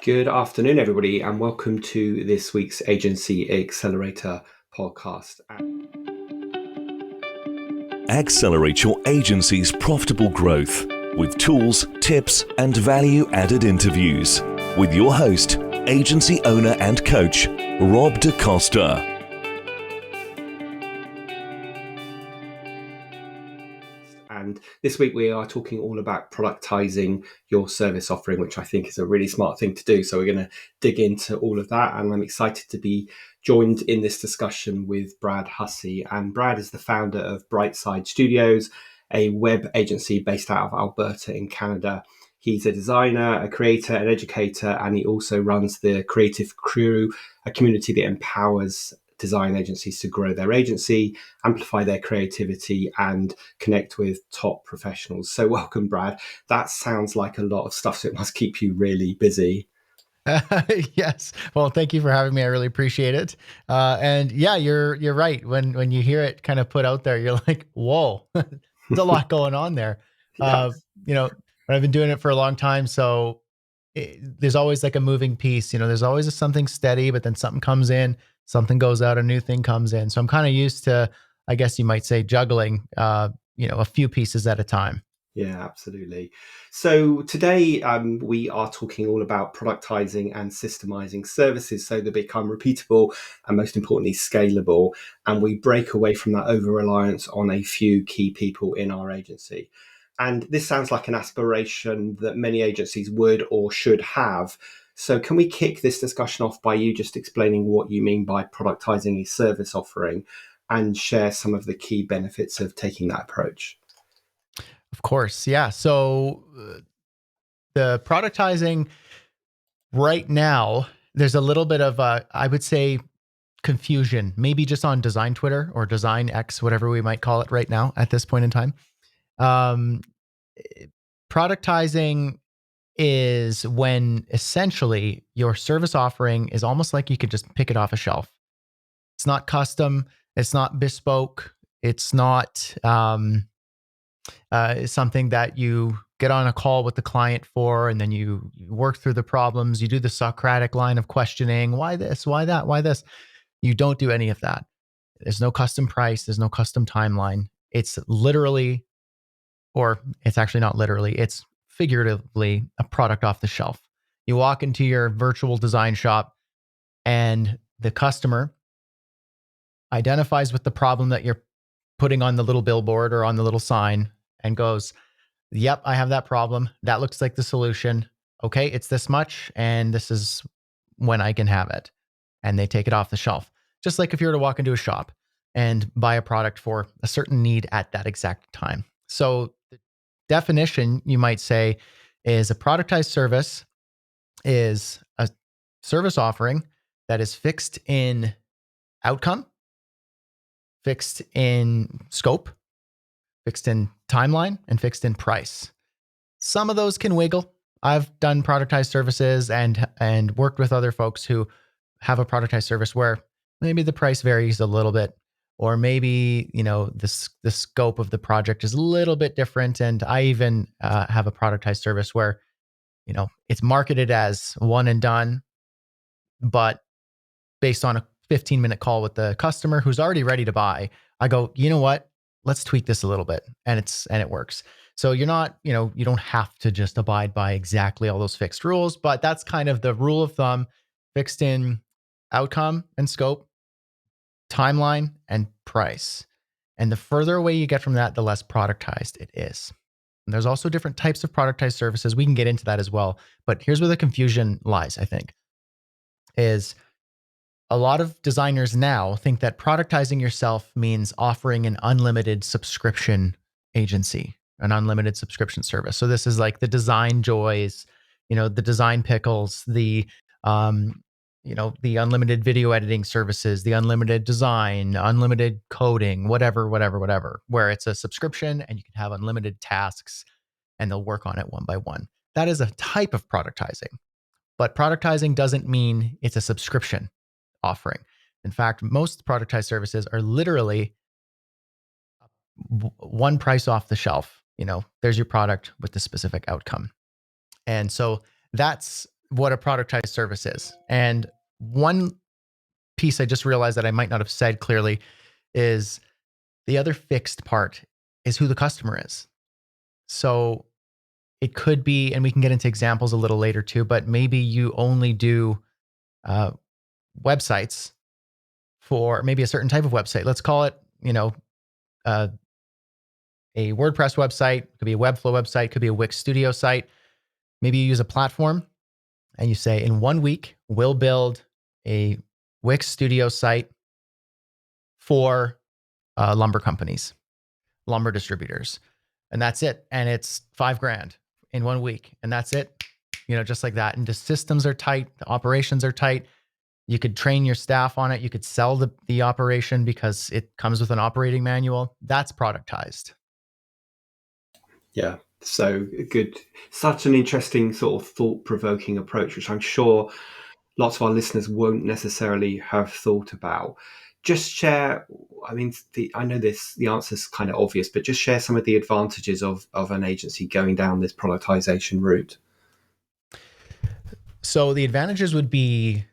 Good afternoon, everybody, and welcome to this week's Agency Accelerator podcast. Accelerate your agency's profitable growth with tools, tips, and value-added interviews with your host, agency owner and coach, Rob DaCosta. And this week we are talking all about productizing your service offering, which I think is a really smart thing to do. So we're going to dig into all of that. And I'm excited to be joined in this discussion with Brad Hussey. And Brad is the founder of Brightside Studios, a web agency based out of Alberta in Canada. He's a designer, a creator, an educator, and he also runs the Creative Crew, a community that empowers design agencies to grow their agency, amplify their creativity, and connect with top professionals. So welcome, Brad. That sounds like a lot of stuff, so it must keep you really busy. Yes. Well, thank you for having me. I really appreciate it. And yeah, you're right. When you hear it kind of put out there, you're like, whoa, there's a lot going on there. Yeah. But I've been doing it for a long time. So there's always like a moving piece, there's always something steady, but then something comes in, something goes out, a new thing comes in. So I'm kind of used to, I guess you might say, juggling, a few pieces at a time. Yeah, absolutely. So today we are talking all about productizing and systemizing services so they become repeatable and, most importantly, scalable. And we break away from that over-reliance on a few key people in our agency. And this sounds like an aspiration that many agencies would or should have. So can we kick this discussion off by you just explaining what you mean by productizing a service offering and share some of the key benefits of taking that approach? Of course. Yeah. So the productizing right now, there's a little bit of, I would say, confusion, maybe just on design Twitter or design X, whatever we might call it right now at this point in time. Um, Productizing is when essentially your service offering is almost like you could just pick it off a shelf. It's not custom. It's not bespoke. It's not something that you get on a call with the client for, and then you work through the problems. You do the Socratic line of questioning. Why this? Why that? Why this? You don't do any of that. There's no custom price. There's no custom timeline. It's literally, or it's actually not literally, it's figuratively a product off the shelf. You walk into your virtual design shop and the customer identifies with the problem that you're putting on the little billboard or on the little sign and goes, yep, I have that problem. That looks like the solution. Okay, it's this much, and this is when I can have it. And they take it off the shelf. Just like if you were to walk into a shop and buy a product for a certain need at that exact time. So the definition, you might say, is a productized service is a service offering that is fixed in outcome, fixed in scope, fixed in timeline, and fixed in price. Some of those can wiggle. I've done productized services and worked with other folks who have a productized service where maybe the price varies a little bit, or maybe the scope of the project is a little bit different. And I even have a productized service where it's marketed as one and done, but based on a 15-minute call with the customer who's already ready to buy, I go, you know what? Let's tweak this a little bit, and it works. So you're not, you don't have to just abide by exactly all those fixed rules, but that's kind of the rule of thumb: fixed in outcome and scope, timeline, and price. And the further away you get from that, the less productized it is. And there's also different types of productized services. We can get into that as well. But here's where the confusion lies, I think, is a lot of designers now think that productizing yourself means offering an unlimited subscription agency, an unlimited subscription service. So this is like the design joys, the design pickles, the unlimited video editing services, the unlimited design, unlimited coding, whatever, where it's a subscription and you can have unlimited tasks and they'll work on it one by one. That is a type of productizing, but productizing doesn't mean it's a subscription offering. In fact, most productized services are literally one price off the shelf. There's your product with the specific outcome. And so that's what a productized service is. And one piece I just realized that I might not have said clearly is the other fixed part is who the customer is. So it could be, and we can get into examples a little later too, but maybe you only do uh, websites for maybe a certain type of website. Let's call it, uh, a WordPress website, could be a Webflow website, could be a Wix Studio site. Maybe you use a platform and you say, in 1 week, we'll build a Wix Studio site for lumber companies, lumber distributors. And that's it. And it's $5,000 in 1 week. And that's it, just like that. And the systems are tight, the operations are tight. You could train your staff on it. You could sell the operation because it comes with an operating manual. That's productized. Yeah, so good. Such an interesting sort of thought-provoking approach, which I'm sure lots of our listeners won't necessarily have thought about. Just share, I mean, I know the answer is kind of obvious, but just share some of the advantages of an agency going down this productization route. So the advantages would be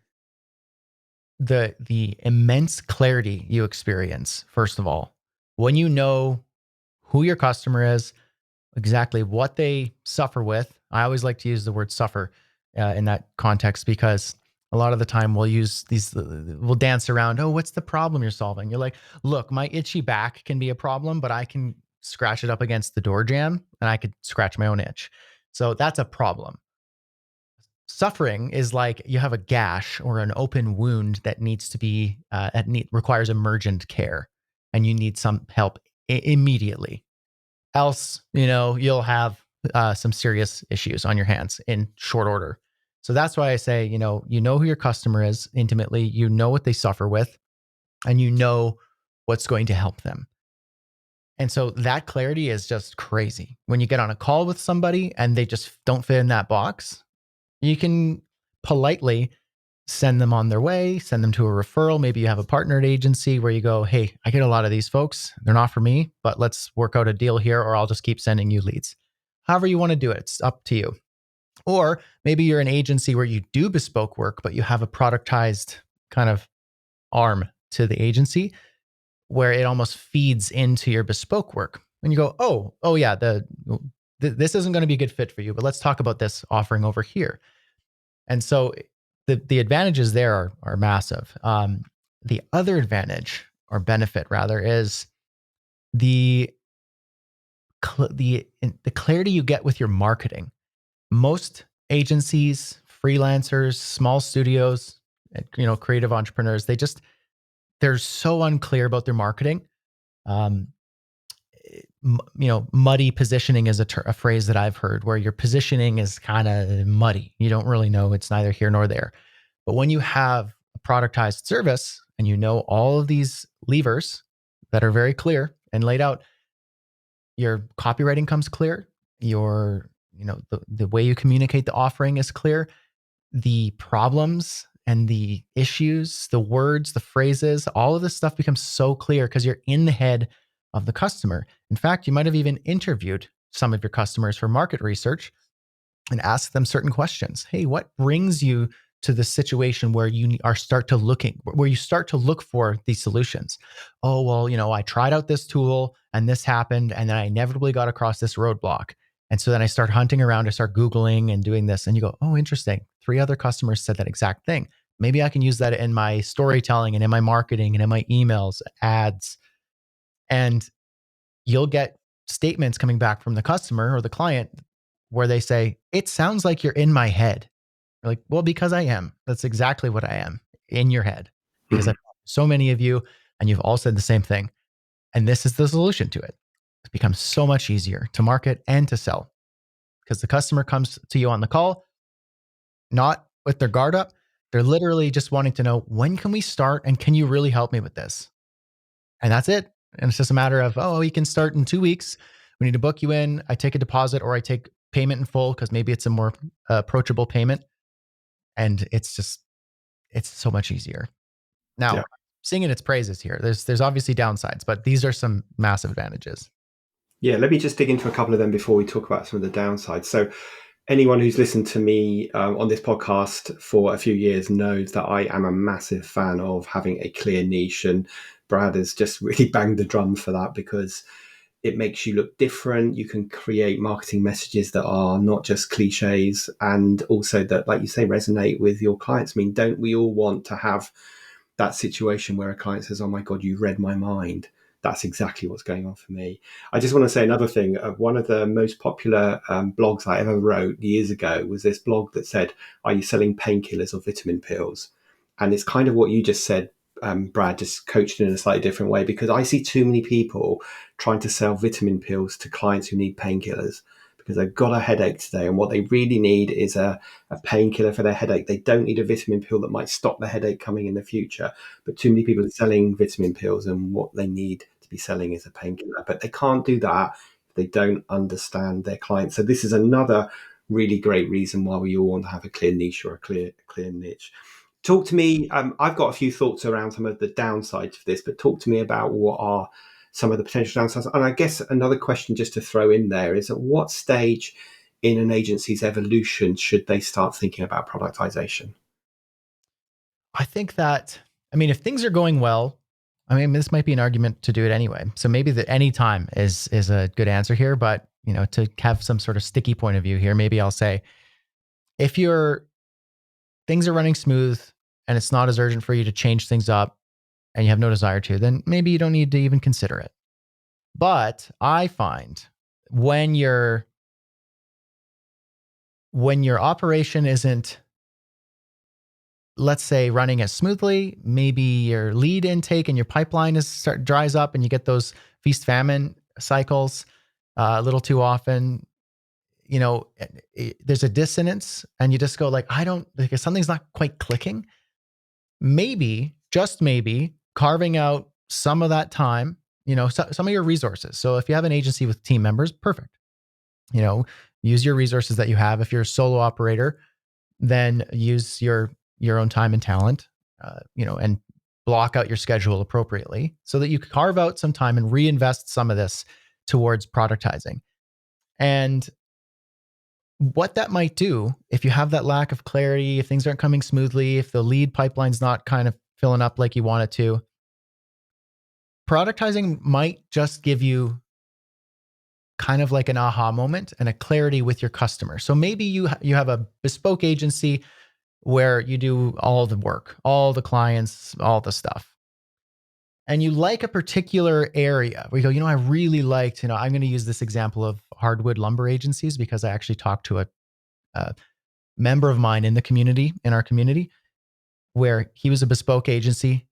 the immense clarity you experience, first of all, when you know who your customer is, exactly what they suffer with. I always like to use the word suffer in that context because a lot of the time we'll dance around, oh, what's the problem you're solving? You're like, look, my itchy back can be a problem, but I can scratch it up against the door jamb and I could scratch my own itch. So that's a problem. Suffering is like you have a gash or an open wound that needs to be requires emergent care, and you need some help immediately. Else, you'll have some serious issues on your hands in short order. So that's why I say, who your customer is intimately, you know what they suffer with, and you know what's going to help them. And so that clarity is just crazy. When you get on a call with somebody and they just don't fit in that box, you can politely send them on their way, send them to a referral. Maybe you have a partnered agency where you go, hey, I get a lot of these folks. They're not for me, but let's work out a deal here, or I'll just keep sending you leads. However you want to do it, it's up to you. Or maybe you're an agency where you do bespoke work, but you have a productized kind of arm to the agency where it almost feeds into your bespoke work. And you go, oh yeah, this isn't going to be a good fit for you, but let's talk about this offering over here. And so the advantages there are massive. The other advantage or benefit rather is the clarity you get with your marketing. Most agencies, freelancers, small studios, creative entrepreneurs, they're so unclear about their marketing. Muddy positioning is a phrase that I've heard where your positioning is kind of muddy. You don't really know. It's neither here nor there. But when you have a productized service and you know all of these levers that are very clear and laid out, your copywriting comes clear. The way you communicate the offering is clear. The problems and the issues, the words, the phrases, all of this stuff becomes so clear because you're in the head of the customer. In fact, you might have even interviewed some of your customers for market research and asked them certain questions. Hey, what brings you to the situation where you start to look for these solutions? Oh, well, I tried out this tool and this happened, and then I inevitably got across this roadblock. And so then I start hunting around, I start Googling and doing this, and you go, oh, interesting. 3 other customers said that exact thing. Maybe I can use that in my storytelling and in my marketing and in my emails, ads. And you'll get statements coming back from the customer or the client where they say, it sounds like you're in my head. You're like, well, because I am. That's exactly what I am, in your head. Because I've so many of you and you've all said the same thing. And this is the solution to it. It becomes so much easier to market and to sell because the customer comes to you on the call, not with their guard up. They're literally just wanting to know, when can we start and can you really help me with this? And that's it. And it's just a matter of, oh, you can start in 2 weeks. We need to book you in. I take a deposit or I take payment in full because maybe it's a more approachable payment. And it's so much easier. Now, singing its praises here. There's obviously downsides, but these are some massive advantages. Yeah, let me just dig into a couple of them before we talk about some of the downsides. So anyone who's listened to me on this podcast for a few years knows that I am a massive fan of having a clear niche, and Brad has just really banged the drum for that because it makes you look different. You can create marketing messages that are not just cliches, and also that, like you say, resonate with your clients. I mean, don't we all want to have that situation where a client says, "Oh my God, you read my mind." That's exactly what's going on for me. I just want to say another thing. One of the most popular blogs I ever wrote years ago was this blog that said, "Are you selling painkillers or vitamin pills?" And it's kind of what you just said, Brad, just coached in a slightly different way, because I see too many people trying to sell vitamin pills to clients who need painkillers because they've got a headache today, and what they really need is a painkiller for their headache. They don't need a vitamin pill that might stop the headache coming in the future. But too many people are selling vitamin pills, and what they need to be selling is a painkiller. But they can't do that if they don't understand their clients. So this is another really great reason why we all want to have a clear niche or a clear niche. Talk to me. I've got a few thoughts around some of the downsides of this, but talk to me about what are some of the potential downsides. And I guess another question just to throw in there is, at what stage in an agency's evolution should they start thinking about productization? I think that, I mean, if things are going well, I mean, this might be an argument to do it anyway. So maybe the any time is a good answer here, but to have some sort of sticky point of view here, maybe I'll say if your things are running smooth and it's not as urgent for you to change things up and you have no desire to, then maybe you don't need to even consider it. But I find when your operation isn't, let's say, running as smoothly, maybe your lead intake and your pipeline dries up and you get those feast-famine cycles a little too often, there's a dissonance and you just go like, I don't, like, something's not quite clicking. Maybe, just maybe, carving out some of that time, some of your resources. So if you have an agency with team members, perfect. Use your resources that you have. If you're a solo operator, then use your own time and talent, and block out your schedule appropriately so that you can carve out some time and reinvest some of this towards productizing. And what that might do, if you have that lack of clarity, if things aren't coming smoothly, if the lead pipeline's not kind of filling up like you want it to, productizing might just give you kind of like an aha moment and a clarity with your customer. So maybe you have a bespoke agency where you do all the work, all the clients, all the stuff. And you like a particular area where you go, I really liked, I'm going to use this example of hardwood lumber agencies because I actually talked to a member of mine in our community, where he was a bespoke agency,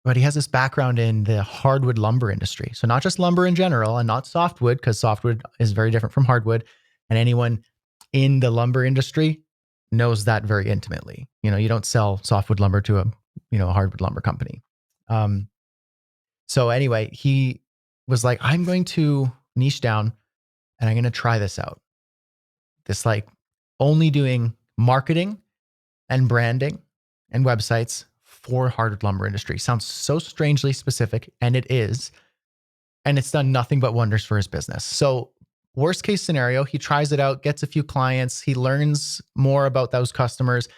but he has this background in the hardwood lumber industry. So not just lumber in general and not softwood, because softwood is very different from hardwood. And anyone in the lumber industry knows that very intimately. You don't sell softwood lumber to a hardwood lumber company. So anyway, he was like, I'm going to niche down and I'm going to try this out. This, like, only doing marketing and branding and websites for hardwood lumber industry. Sounds so strangely specific, and it is. And it's done nothing but wonders for his business. So worst case scenario, he tries it out, gets a few clients, he learns more about those customers,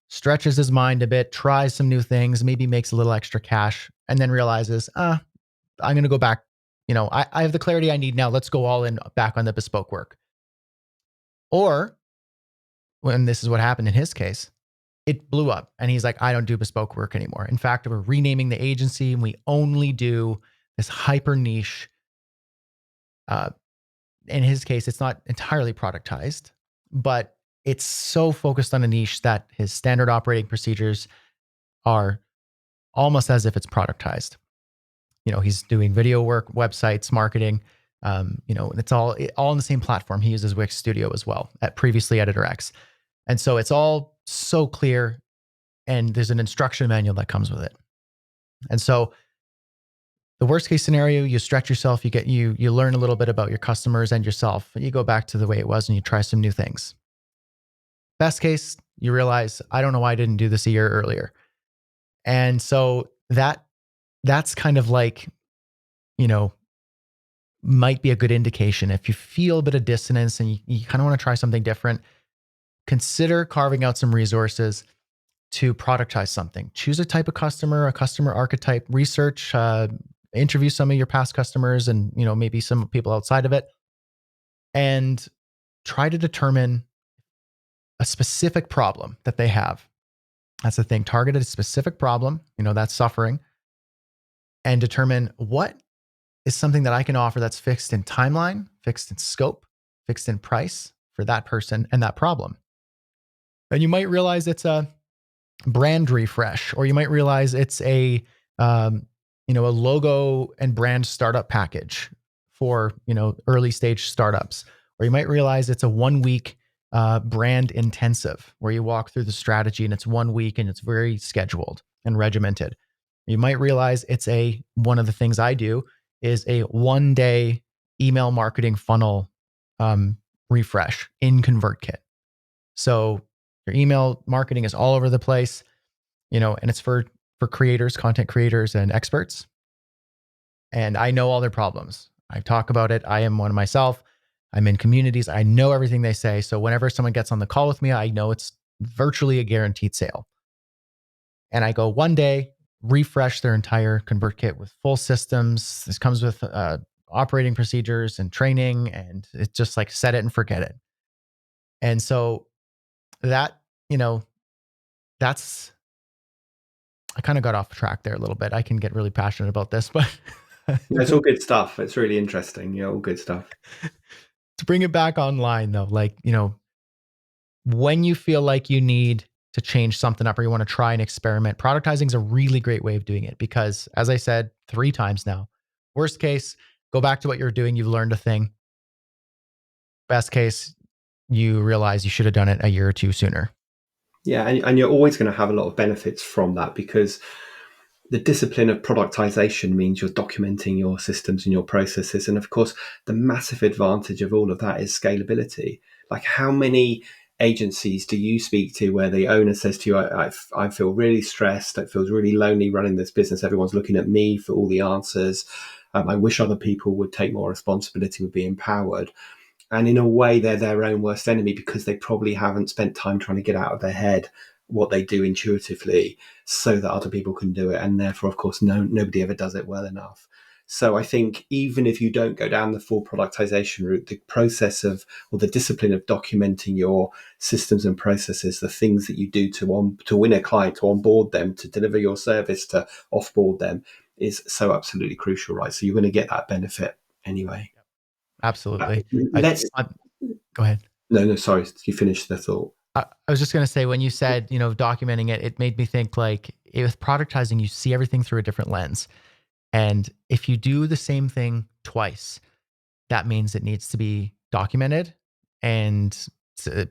stretches his mind a bit, tries some new things, maybe makes a little extra cash, and then realizes, I'm going to go back. I have the clarity I need now. Let's go all in back on the bespoke work. Or when this is what happened in his case, it blew up and he's like, I don't do bespoke work anymore. In fact, we're renaming the agency and we only do this hyper niche. In his case, it's not entirely productized, but it's so focused on a niche that his standard operating procedures are almost as if it's productized. He's doing video work, websites, marketing. It's all in the same platform. He uses Wix Studio as well, previously Editor X. And so it's all so clear, and there's an instruction manual that comes with it. And so the worst case scenario, you stretch yourself, you learn a little bit about your customers and yourself, and you go back to the way it was and you try some new things. Best case, you realize, I don't know why I didn't do this a year earlier. And so that's kind of like, might be a good indication. If you feel a bit of dissonance and you kind of want to try something different, consider carving out some resources to productize something. Choose a type of customer, a customer archetype, research, interview some of your past customers and, maybe some people outside of it, and try to determine a specific problem that they have. That's the thing. Target a specific problem, that's suffering, and determine what is something that I can offer that's fixed in timeline, fixed in scope, fixed in price for that person and that problem. And you might realize it's a brand refresh, or you might realize it's a logo and brand startup package for, early stage startups, or you might realize it's a 1 week brand intensive where you walk through the strategy and it's 1 week and it's very scheduled and regimented. You might realize it's one of the things I do is a 1 day email marketing funnel refresh in ConvertKit. So your email marketing is all over the place, and it's for creators, content creators, and experts. And I know all their problems. I talk about it. I am one myself. I'm in communities. I know everything they say. So whenever someone gets on the call with me, I know it's virtually a guaranteed sale. And I go 1 day, refresh their entire ConvertKit with full systems. This comes with operating procedures and training, and it's just like set it and forget it. And so that, that's, I kind of got off track there a little bit. I can get really passionate about this, but It's all good stuff. It's really interesting. Yeah, all good stuff. to bring it back online though, when you feel like you need to change something up or you want to try an experiment, productizing is a really great way of doing it because, as I said 3 times now, worst case, go back to what you're doing. You've learned a thing. Best case, you realize you should have done it a year or 2 sooner. Yeah, and you're always going to have a lot of benefits from that because the discipline of productisation means you're documenting your systems and your processes. And of course, the massive advantage of all of that is scalability. Like, how many agencies do you speak to where the owner says to you, I feel really stressed, it feels really lonely running this business, everyone's looking at me for all the answers, I wish other people would take more responsibility, would be empowered. And in a way, they're their own worst enemy because they probably haven't spent time trying to get out of their head what they do intuitively so that other people can do it. And therefore, of course, nobody ever does it well enough. So I think even if you don't go down the full productisation route, the process of, or the discipline of documenting your systems and processes, the things that you do to win a client, to onboard them, to deliver your service, to offboard them, is so absolutely crucial, right? So you're going to get that benefit anyway. Absolutely. Let's Go ahead. No, sorry. You finished the thought. I was just going to say, when you said, documenting it, it made me think like with productizing, you see everything through a different lens. And if you do the same thing twice, that means it needs to be documented and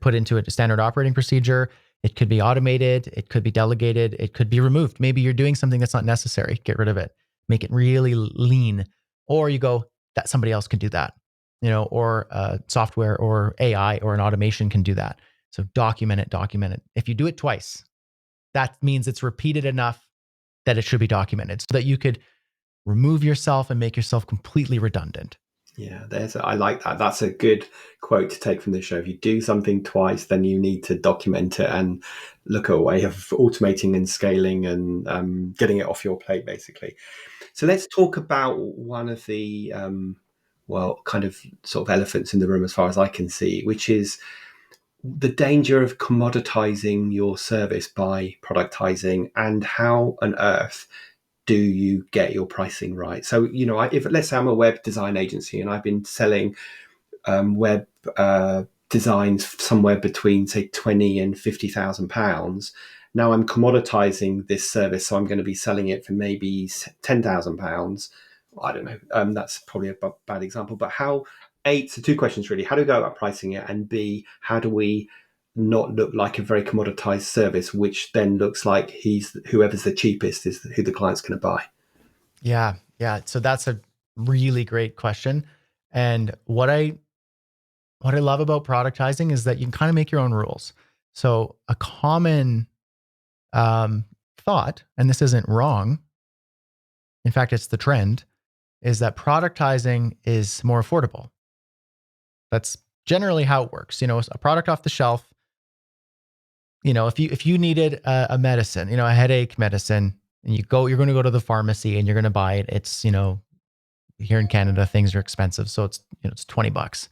put into a standard operating procedure. It could be automated. It could be delegated. It could be removed. Maybe you're doing something that's not necessary. Get rid of it. Make it really lean. Or you go, that somebody else can do that, or software or AI or an automation can do that. So document it. If you do it twice, that means it's repeated enough that it should be documented so that you could remove yourself and make yourself completely redundant. Yeah, I like that. That's a good quote to take from the show. If you do something twice, then you need to document it and look at a way of automating and scaling and getting it off your plate, basically. So let's talk about one of the, kind of sort of elephants in the room as far as I can see, which is the danger of commoditizing your service by productizing, and how on earth do you get your pricing right? So, if let's say I'm a web design agency and I've been selling web designs somewhere between, say, £20,000 and £50,000. Now I'm commoditizing this service, so I'm going to be selling it for maybe £10,000. I don't know. That's probably a bad example, but so 2 questions really. How do we go about pricing it? And B, how do we not look like a very commoditized service, which then looks like whoever's the cheapest is who the client's going to buy? Yeah. So that's a really great question. And what I love about productizing is that you can kind of make your own rules. So a common thought, and this isn't wrong, in fact, it's the trend, is that productizing is more affordable. That's generally how it works. A product off the shelf, if you needed a medicine, a headache medicine, and you're going to go to the pharmacy and you're going to buy it. It's, here in Canada, things are expensive. So it's $20.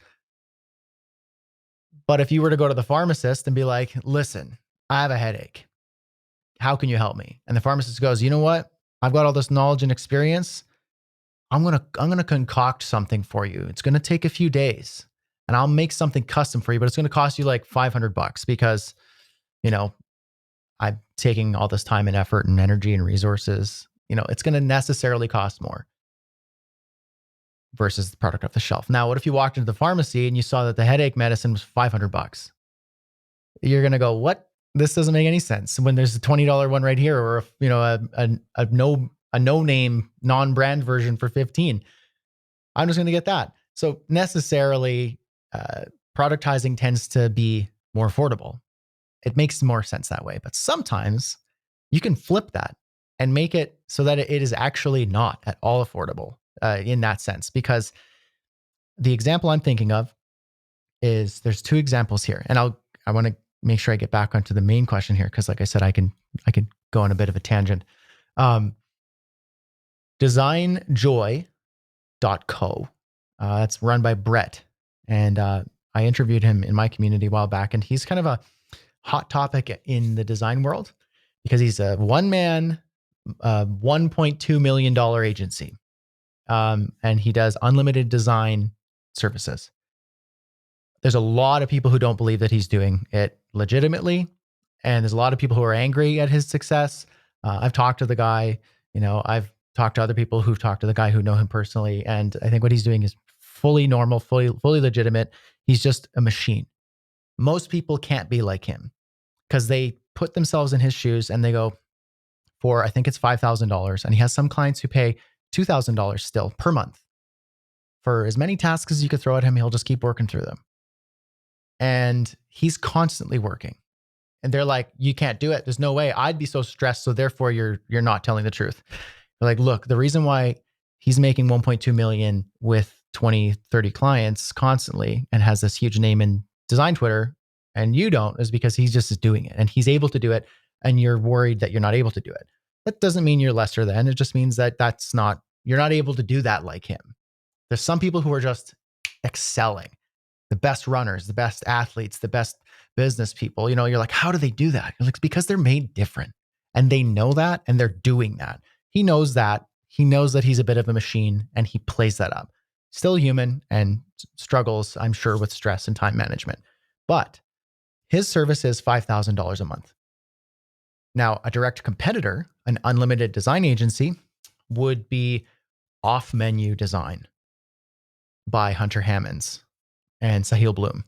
But if you were to go to the pharmacist and be like, listen, I have a headache. How can you help me? And the pharmacist goes, you know what? I've got all this knowledge and experience. I'm going to concoct something for you. It's going to take a few days and I'll make something custom for you, but it's going to cost you like $500 because, I'm taking all this time and effort and energy and resources. It's going to necessarily cost more versus the product off the shelf. Now, what if you walked into the pharmacy and you saw that the headache medicine was $500? You're going to go, what? This doesn't make any sense when there's a $20 one right here, or a no name non-brand version for 15. I'm just going to get that. So necessarily, productizing tends to be more affordable. It makes more sense that way. But sometimes you can flip that and make it so that it is actually not at all affordable in that sense. Because the example I'm thinking of is, there's two examples here, and I want to make sure I get back onto the main question here, because like I said, I can go on a bit of a tangent. Designjoy.co. That's run by Brett, and I interviewed him in my community a while back, and he's kind of a hot topic in the design world because he's a one-man, $1.2 million agency, and he does unlimited design services. There's a lot of people who don't believe that he's doing it legitimately, and there's a lot of people who are angry at his success. I've talked to the guy, I've talked to other people who've talked to the guy who know him personally, and I think what he's doing is fully normal, fully legitimate. He's just a machine. Most people can't be like him because they put themselves in his shoes and they go for, I think it's $5,000, and he has some clients who pay $2,000 still per month for as many tasks as you could throw at him. He'll just keep working through them. And he's constantly working. And they're like, you can't do it. There's no way. I'd be so stressed. So therefore you're not telling the truth. They're like, look, the reason why he's making 1.2 million with 20, 30 clients constantly and has this huge name in design Twitter, and you don't, is because he's just doing it and he's able to do it. And you're worried that you're not able to do it. That doesn't mean you're lesser than. It just means that you're not able to do that like him. There's some people who are just excelling. The best runners, the best athletes, the best business people, you're like, how do they do that? You're like, because they're made different and they know that and they're doing that. He knows that. He knows that he's a bit of a machine and he plays that up. Still human and struggles, I'm sure, with stress and time management. But his service is $5,000 a month. Now, a direct competitor, an unlimited design agency, would be Off Menu Design by Hunter Hammonds and Sahil Bloom.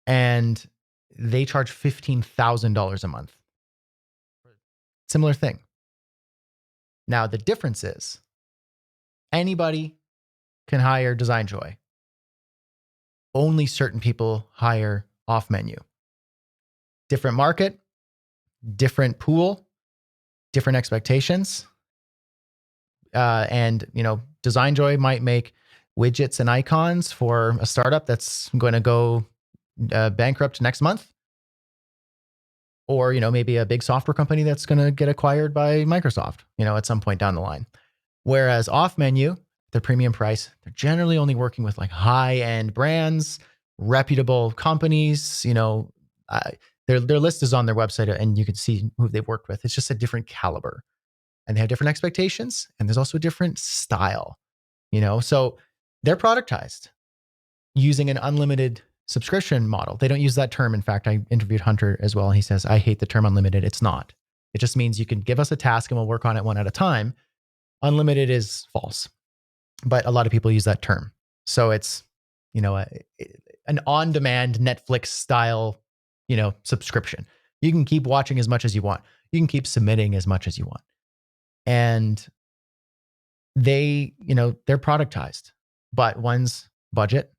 And they charge $15,000 a month. Similar thing. Now, the difference is anybody can hire DesignJoy. Only certain people hire Off Menu. Different market, different pool, different expectations. And DesignJoy might make widgets and icons for a startup that's going to go bankrupt next month. Or, maybe a big software company that's going to get acquired by Microsoft, at some point down the line. Whereas Off Menu, their premium price, they're generally only working with like high-end brands, reputable companies. Their list is on their website and you can see who they've worked with. It's just a different caliber. And they have different expectations, and there's also a different style, so they're productized using an unlimited subscription model. They don't use that term. In fact, I interviewed Hunter as well, and he says, I hate the term unlimited. It's not. It just means you can give us a task and we'll work on it one at a time. Unlimited is false, but a lot of people use that term. So it's, an on-demand Netflix style, subscription. You can keep watching as much as you want. You can keep submitting as much as you want. And they're productized, but one's budget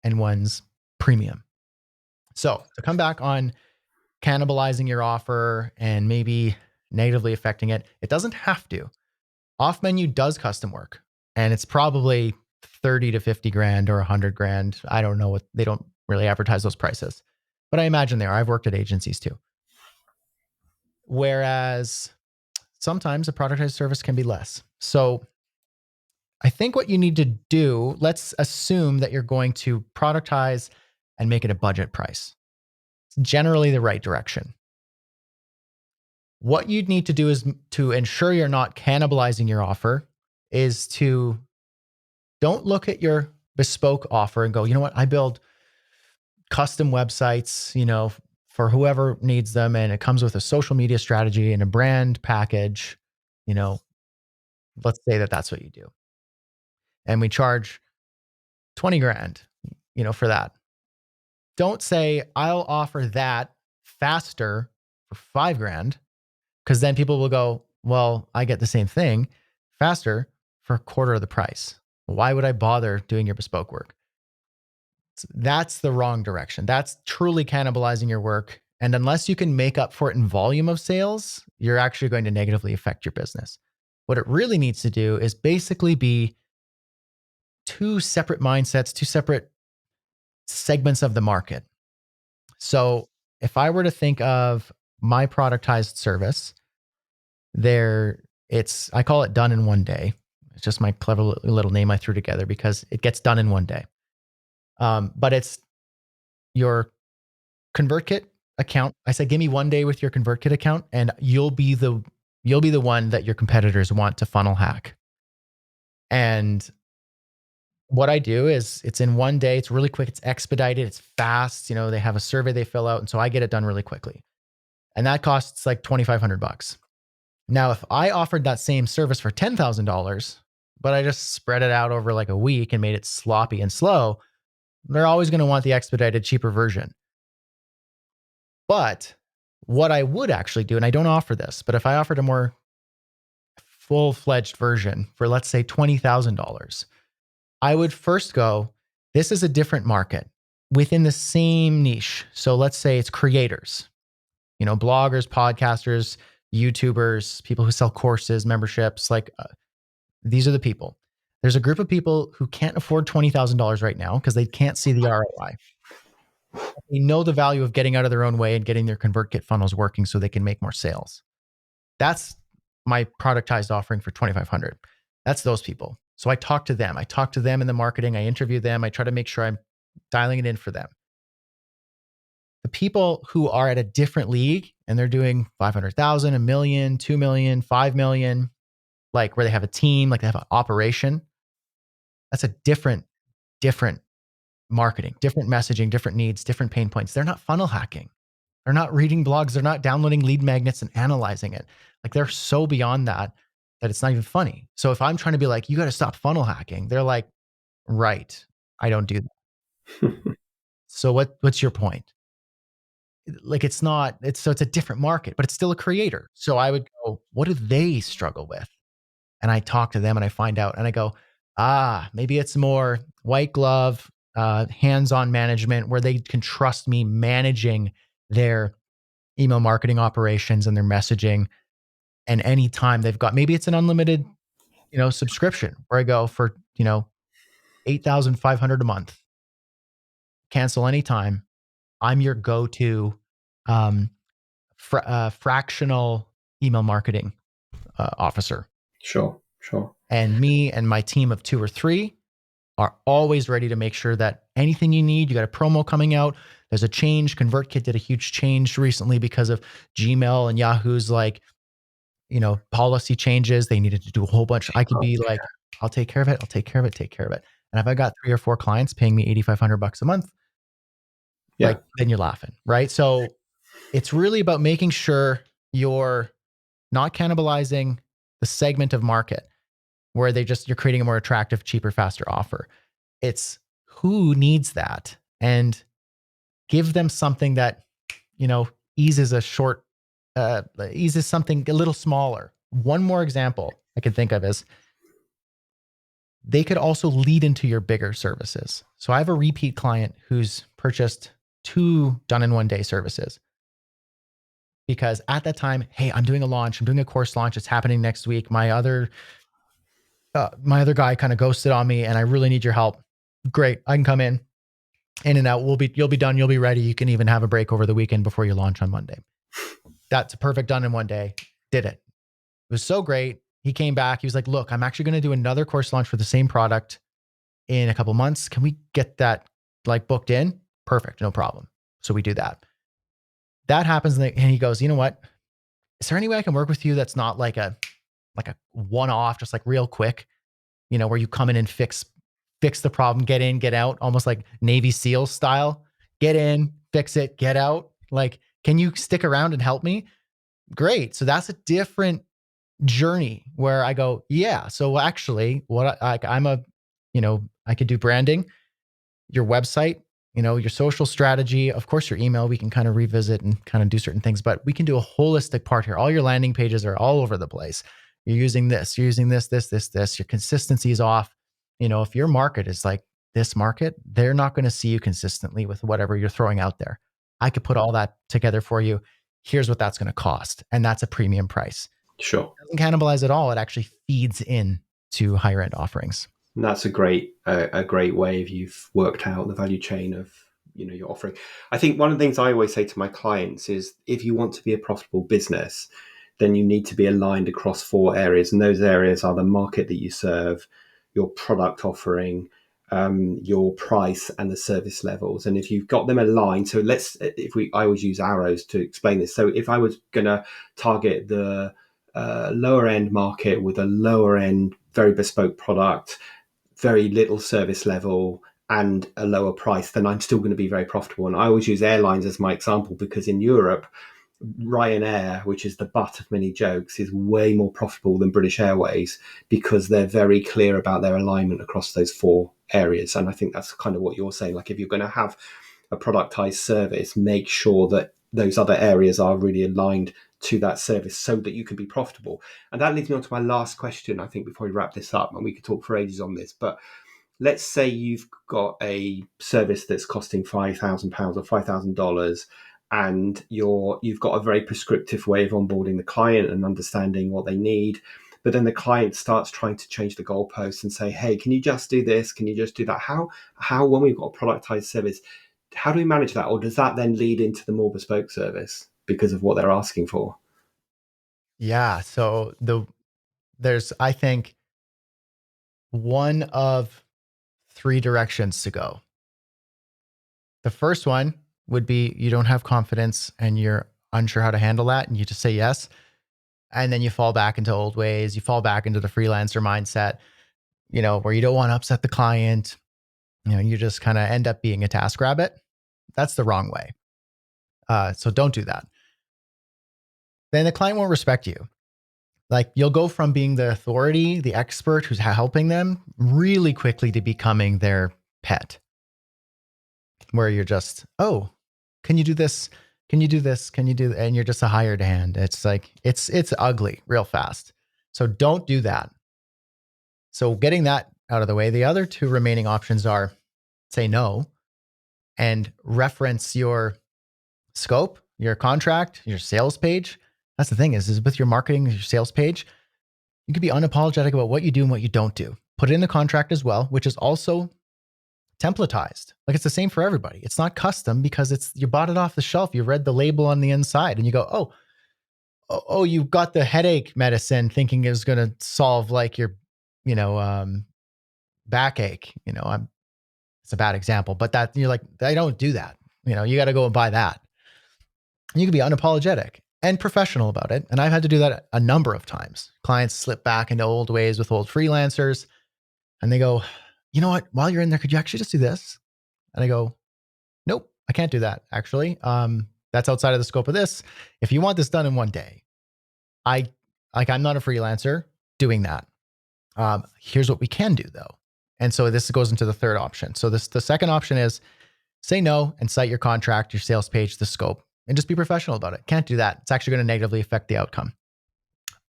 and one's premium. So to come back on cannibalizing your offer and maybe negatively affecting it, it doesn't have to. Off Menu does custom work. and it's probably 30 to 50 grand or 100 grand. I don't know what, they don't really advertise those prices, but I imagine they are. I've worked at agencies too. Whereas sometimes a productized service can be less. So I think what you need to do, let's assume that you're going to productize and make it a budget price. It's generally the right direction. What you'd need to do is to ensure you're not cannibalizing your offer is to don't look at your bespoke offer and go, you know what, I build custom websites, for whoever needs them. And it comes with a social media strategy and a brand package. You know, let's say that that's what you do. And we charge 20 grand, for that. Don't say, I'll offer that faster for 5 grand, because then people will go, well, I get the same thing faster for a quarter of the price. Why would I bother doing your bespoke work? That's the wrong direction. That's truly cannibalizing your work. And unless you can make up for it in volume of sales, you're actually going to negatively affect your business. What it really needs to do is basically be two separate mindsets, two separate segments of the market. So if I were to think of my productized service, I call it done in one day. It's just my clever little name I threw together because it gets done in one day. But it's your ConvertKit account. I said, give me 1 day with your ConvertKit account, and you'll be the one that your competitors want to funnel hack. And what I do is it's in 1 day. It's really quick. It's expedited. It's fast. They have a survey they fill out. And so I get it done really quickly. And that costs like $2,500. Now, if I offered that same service for $10,000, but I just spread it out over like a week and made it sloppy and slow, they're always going to want the expedited, cheaper version. But what I would actually do, and I don't offer this, but if I offered a more full-fledged version for, let's say, $20,000, I would first go, this is a different market within the same niche. So let's say it's creators, bloggers, podcasters, YouTubers, people who sell courses, memberships, these are the people. There's a group of people who can't afford $20,000 right now because they can't see the ROI. They know the value of getting out of their own way and getting their ConvertKit funnels working so they can make more sales. That's my productized offering for $2,500. That's those people. So I talk to them. I talk to them in the marketing. I interview them. I try to make sure I'm dialing it in for them. The people who are at a different league and they're doing 500,000, 1 million, 2 million, 5 million, like where they have a team, like they have an operation, that's a different marketing, different messaging, different needs, different pain points. They're not funnel hacking. They're not reading blogs. They're not downloading lead magnets and analyzing it. Like they're so beyond that it's not even funny. So if I'm trying to be like, you got to stop funnel hacking, they're like, right, I don't do that. So what's your point? Like it's a different market, but it's still a creator. So I would go, what do they struggle with? And I talk to them and I find out and I go, maybe it's more white glove, hands-on management where they can trust me managing their email marketing operations and their messaging. And anytime they've got, maybe it's an unlimited, subscription where I go for, $8,500 a month, cancel anytime. I'm your go-to fractional email marketing officer. Sure. And me and my team of 2 or 3 are always ready to make sure that anything you need, you got a promo coming out, there's a change. ConvertKit did a huge change recently because of Gmail and Yahoo's policy changes. They needed to do a whole bunch. I could be like, I'll take care of it. And if I got 3 or 4 clients paying me $8,500 a month, then you're laughing, right? So it's really about making sure you're not cannibalizing the segment of market where you're creating a more attractive, cheaper, faster offer. It's who needs that, and give them something that, eases something a little smaller. One more example I can think of is they could also lead into your bigger services. So I have a repeat client who's purchased 2 done in 1 day services because at that time, hey, I'm doing a course launch. It's happening next week. My other my other guy kind of ghosted on me and I really need your help. Great. I can come in and out. You'll be done. You'll be ready. You can even have a break over the weekend before you launch on Monday. That's a perfect done in one day. Did it. It was so great. He came back. He was like, look, I'm actually going to do another course launch for the same product in a couple months. Can we get that like booked in? Perfect. No problem. So we do that. That happens. And he goes, you know what? Is there any way I can work with you that's not like a one-off, just like real quick, where you come in and fix the problem, get in, get out, almost like Navy SEAL style, get in, fix it, get out. Like, can you stick around and help me? Great. So that's a different journey where I go, yeah. So actually I could do branding, your website, your social strategy, of course, your email, we can kind of revisit and kind of do certain things, but we can do a holistic part here. All your landing pages are all over the place. You're using this, this, your consistency is off. If your market is like this market, they're not going to see you consistently with whatever you're throwing out there. I could put all that together for you. Here's what that's going to cost. And that's a premium price. Sure. It doesn't cannibalize at all. It actually feeds in to higher end offerings. And that's a great way if you've worked out the value chain of your offering. I think one of the things I always say to my clients is if you want to be a profitable business, then you need to be aligned across 4 areas, and those areas are the market that you serve, your product offering, your price, and the service levels. And if you've got them aligned, so I always use arrows to explain this. So if I was going to target the lower end market with a lower end, very bespoke product, very little service level, and a lower price, then I'm still going to be very profitable. And I always use airlines as my example because in Europe, Ryanair, which is the butt of many jokes, is way more profitable than British Airways because they're very clear about their alignment across those 4 areas. And I think that's kind of what you're saying. Like if you're going to have a productized service, make sure that those other areas are really aligned to that service so that you can be profitable. And that leads me on to my last question, I think, before we wrap this up, and we could talk for ages on this. But let's say you've got a service that's costing £5,000 or $5,000, and you've got a very prescriptive way of onboarding the client and understanding what they need. But then the client starts trying to change the goalposts and say, hey, can you just do this? Can you just do that? How when we've got a productized service, how do we manage that? Or does that then lead into the more bespoke service because of what they're asking for? Yeah. So there's, I think, one of 3 directions to go. The first one would be you don't have confidence and you're unsure how to handle that, and you just say yes. And then you fall back into old ways. You fall back into the freelancer mindset, where you don't want to upset the client. You just kind of end up being a task rabbit. That's the wrong way. So don't do that. Then the client won't respect you. Like you'll go from being the authority, the expert who's helping them really quickly to becoming their pet, where you're just, oh, can you do this? Can you do this? Can you do? And you're just a hired hand. It's like, it's ugly real fast. So don't do that. So getting that out of the way, the other 2 remaining options are say no and reference your scope, your contract, your sales page. That's the thing is with your marketing, your sales page, you can be unapologetic about what you do and what you don't do. Put it in the contract as well, which is also templatized. Like it's the same for everybody. It's not custom because you bought it off the shelf. You read the label on the inside and you go, oh, you got the headache medicine thinking it was going to solve like your, backache. It's a bad example, but that you're like, I don't do that. You got to go and buy that. You can be unapologetic and professional about it. And I've had to do that a number of times. Clients slip back into old ways with old freelancers and they go, you know what, while you're in there, could you actually just do this? And I go, nope, I can't do that. Actually, that's outside of the scope of this. If you want this done in one day, I'm not a freelancer doing that. Here's what we can do though. And so this goes into the third option. So the second option is say no and cite your contract, your sales page, the scope, and just be professional about it. Can't do that. It's actually going to negatively affect the outcome.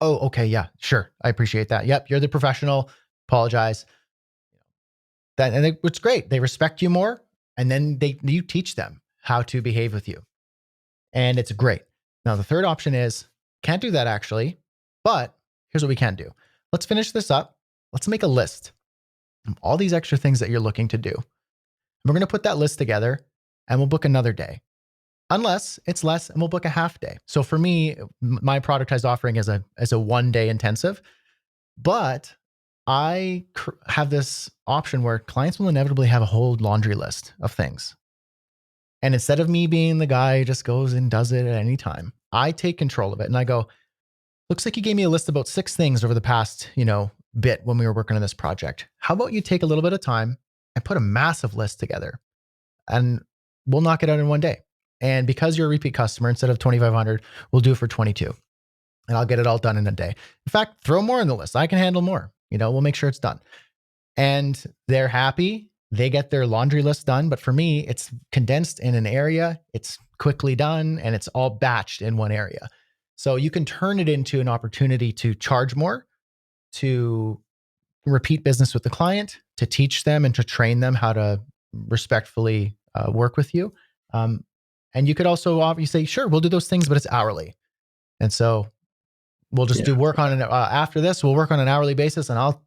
Oh, okay. Yeah, sure. I appreciate that. Yep. You're the professional. Apologize. It's great. They respect you more. And then you teach them how to behave with you. And it's great. Now, the third option is can't do that actually, but here's what we can do. Let's finish this up. let's make a list of all these extra things that you're looking to do. We're going to put that list together and we'll book another day. Unless it's less and we'll book a half day. So for me, my productized offering is a 1 day intensive, but I have this option where clients will inevitably have a whole laundry list of things. And instead of me being the guy who just goes and does it at any time, I take control of it and I go, looks like you gave me a list about 6 things over the past, bit when we were working on this project. How about you take a little bit of time and put a massive list together and we'll knock it out in 1 day. And because you're a repeat customer, instead of 2,500, we'll do it for 22 and I'll get it all done in a day. In fact, throw more in the list. I can handle more, we'll make sure it's done. And they're happy. They get their laundry list done. But for me, it's condensed in an area. It's quickly done and it's all batched in one area. So you can turn it into an opportunity to charge more, to repeat business with the client, to teach them and to train them how to respectfully work with you. And you could also obviously say, sure, we'll do those things, but it's hourly. And so we'll just do work on it. After this, we'll work on an hourly basis and I'll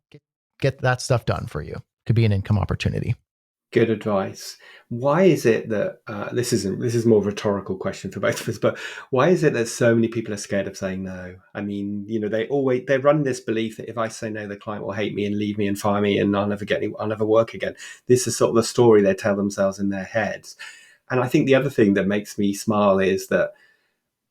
get that stuff done for you. Could be an income opportunity. Good advice. Why is it that this is more of a rhetorical question for both of us, but why is it that so many people are scared of saying no? I mean, they run this belief that if I say no, the client will hate me and leave me and fire me and I'll never work again. This is sort of the story they tell themselves in their heads. And I think the other thing that makes me smile is that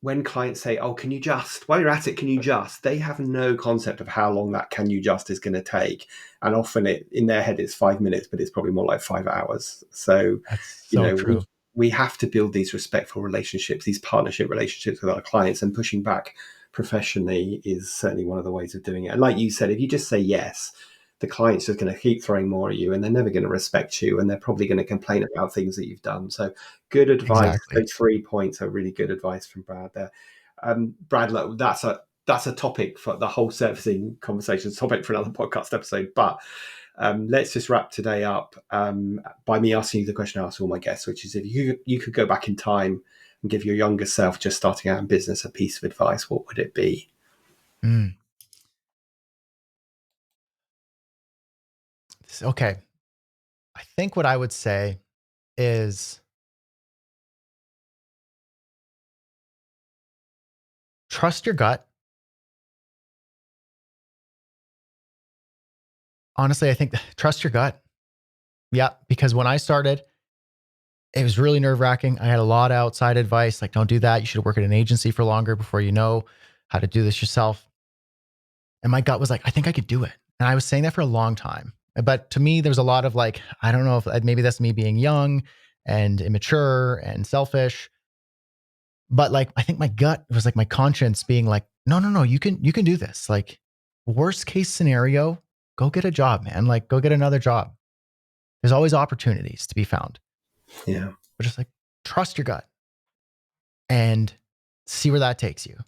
when clients say, oh, can you just, while you're at it, can you just, they have no concept of how long that can you just is going to take. And often in their head, it's 5 minutes, but it's probably more like 5 hours. So, That's so true. We have to build these respectful relationships, these partnership relationships with our clients, and pushing back professionally is certainly one of the ways of doing it. And like you said, if you just say yes, the client's just going to keep throwing more at you and they're never going to respect you and they're probably going to complain about things that you've done. So good advice. Exactly. Those 3 points are really good advice from Brad there. Brad, look, that's a topic for the whole servicing conversation, topic for another podcast episode. But let's just wrap today up by me asking you the question I ask all my guests, which is if you could go back in time and give your younger self just starting out in business a piece of advice, what would it be? Okay. I think what I would say is trust your gut. Honestly, I think trust your gut. Yeah, because when I started, it was really nerve-wracking. I had a lot of outside advice, like don't do that. You should work at an agency for longer before you know how to do this yourself. And my gut was like, I think I could do it. And I was saying that for a long time. But to me, there was a lot of like, I don't know if maybe that's me being young and immature and selfish. But like, I think my gut was like my conscience being like, no, you can do this. Like, worst case scenario, go get a job, man. Like, go get another job. There's always opportunities to be found. Yeah. But just like, trust your gut and see where that takes you.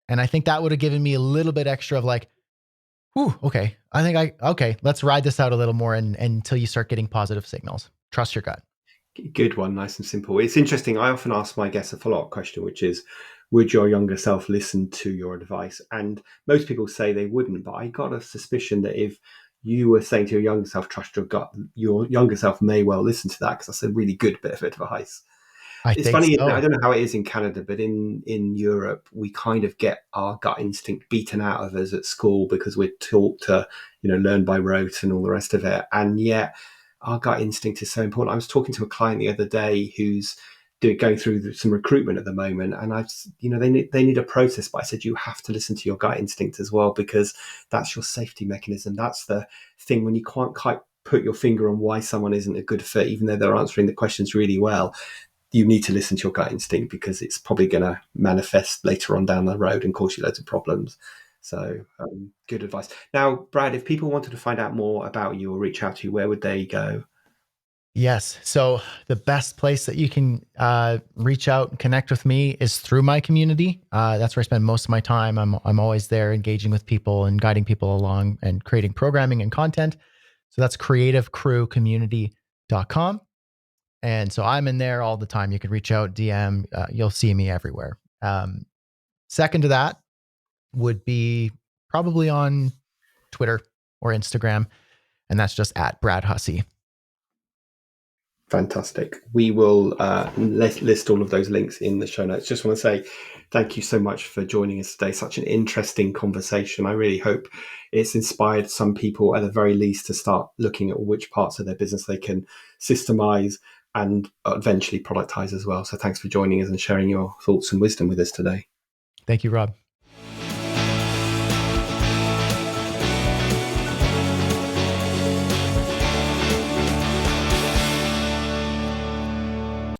And I think that would have given me a little bit extra of like, whew, okay, okay, let's ride this out a little more and until you start getting positive signals. Trust your gut. Good one, nice and simple. It's interesting. I often ask my guests a follow-up question, which is, would your younger self listen to your advice? And most people say they wouldn't, but I got a suspicion that if you were saying to your younger self, trust your gut, your younger self may well listen to that because that's a really good bit of advice. I It's think funny, isn't it? I so. don't know how it is in Canada, but in Europe, we kind of get our gut instinct beaten out of us at school because we're taught to, learn by rote and all the rest of it. And yet our gut instinct is so important. I was talking to a client the other day who's going through some recruitment at the moment, and they need a process, but I said you have to listen to your gut instinct as well because that's your safety mechanism. That's the thing when you can't quite put your finger on why someone isn't a good fit, even though they're answering the questions really well. You need to listen to your gut instinct because it's probably going to manifest later on down the road and cause you loads of problems. So good advice. Now, Brad, if people wanted to find out more about you or reach out to you, where would they go? Yes. So the best place that you can reach out and connect with me is through my community. That's where I spend most of my time. I'm always there engaging with people and guiding people along and creating programming and content. So that's creativecrewcommunity.com. And so I'm in there all the time. You can reach out, DM, you'll see me everywhere. Second to that would be probably on Twitter. or Instagram. And that's just at Brad Hussey. Fantastic. We will list all of those links in the show notes. Just want to say thank you so much for joining us today. Such an interesting conversation. I really hope it's inspired some people at the very least to start looking at which parts of their business they can systemize and eventually productize as well. So thanks for joining us and sharing your thoughts and wisdom with us today. Thank you, Rob.